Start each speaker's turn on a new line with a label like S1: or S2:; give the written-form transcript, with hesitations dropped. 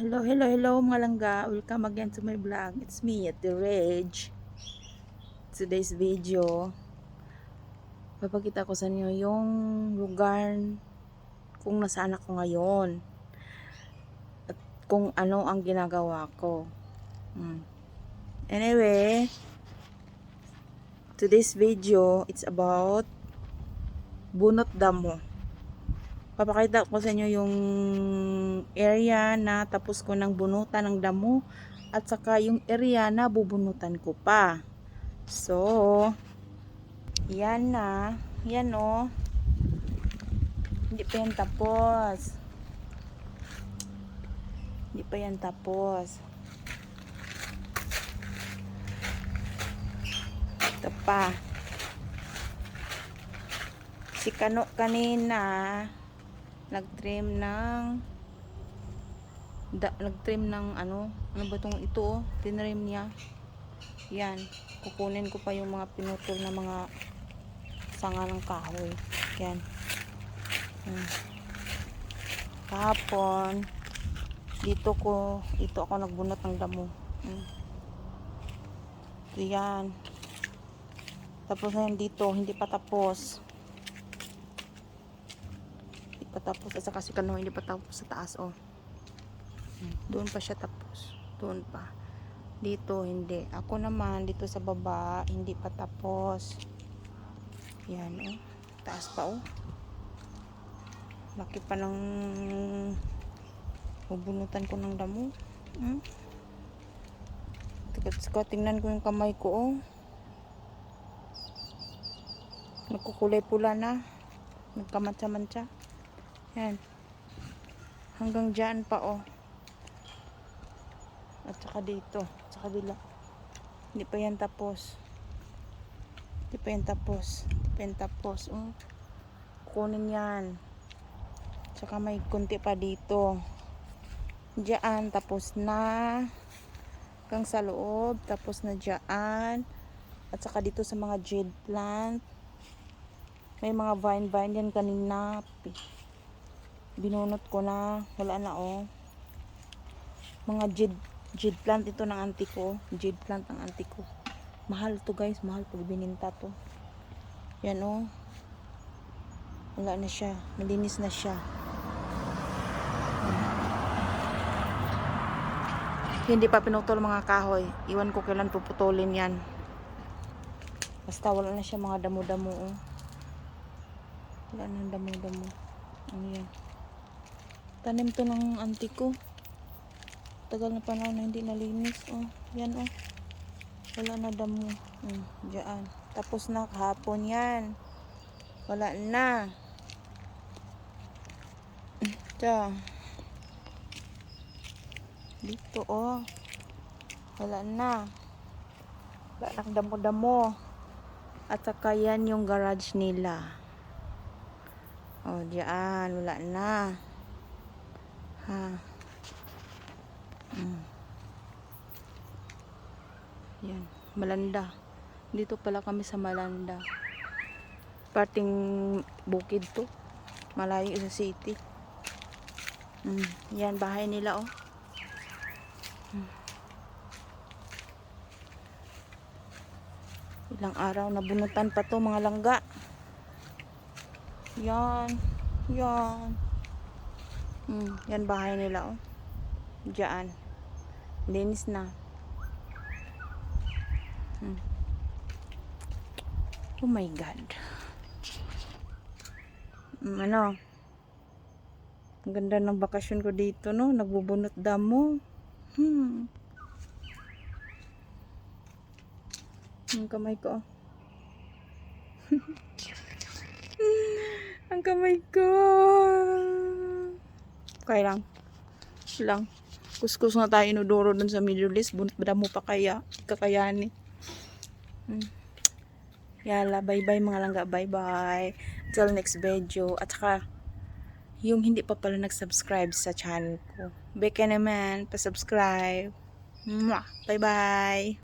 S1: Hello mga langga. Welcome again to my vlog. It's me, at the Reg. Today's video, papakita ko sa inyo yung lugar kung nasaan ako ngayon at kung ano ang ginagawa ko. Anyway, today's video, it's about Bunot Damo. Papakita ko sa inyo yung area na tapos ko ng bunutan ng damo at saka yung area na bubunutan ko pa. So, yan na. Yan o. Hindi pa yan tapos. Hindi pa yan tapos. Ito pa. Si Kano kanina nagtrim ng ano ba itong ito, tinrim niya. Yan, kukunin ko pa yung mga pinutol na mga sanga ng kahoy. Yan. Kahapon ito ako nagbunot ng damo. Yan. Tapos na yan dito, hindi pa tapos. Patapos at saka si Kano hindi pa tapos sa taas doon pa siya tapos, doon pa, dito hindi. Ako naman dito sa baba hindi pa tapos. Yan taas pa laki pa ng bubunutan ko ng damo. Tingnan ko yung kamay ko nagkukulay pula na, nagkamantsa-mantsa. Yan. Hanggang dyan pa at saka dito, sa kabila. Hindi pa yan tapos. Hindi pa yan tapos. Kunin yan. Saka may kunti pa dito. Diyan, tapos na. Hanggang sa loob, tapos na diyan. At saka dito sa mga jade plant. May mga vine yan kanina. Binunot ko na, wala na mga jade plant ito ng auntie ko. Jade plant ng auntie ko. Mahal to guys, mahal pag bininta to. Yan wala na siya, malinis na siya. Hindi pa pinutol mga kahoy. Iwan ko kailan puputulin yan. Basta wala na siya mga damo-damo wala na damo-damo. Yan. Tanim to ng auntie ko. Tagal na panahon na hindi nalinis. Yan wala na damo. Diyan. Tapos na kahapon yan. Wala na. Dito wala na. Wala nang damo-damo. At saka yan yung garage nila. Diyan wala na. Yan, Malanda. Dito pala kami sa Malanda. Parting bukid to. Malayo sa city. Yan, bahay nila Ilang araw na bunutan pa to mga langga. Yan. Yan bahay nila Diyan. Linis na. Oh my God. Ang ganda ng bakasyon ko dito nagbubunot damo. Ang kamay ko ang kamay ko. Okay lang. Kuskus na tayo inuduro dun sa Middle East. Bunot damo pa kaya. Kakayani. Yala, bye-bye mga langga. Bye-bye. Till next video. At saka, yung hindi pa pala nag-subscribe sa channel ko, beka naman, pa-subscribe. Bye-bye.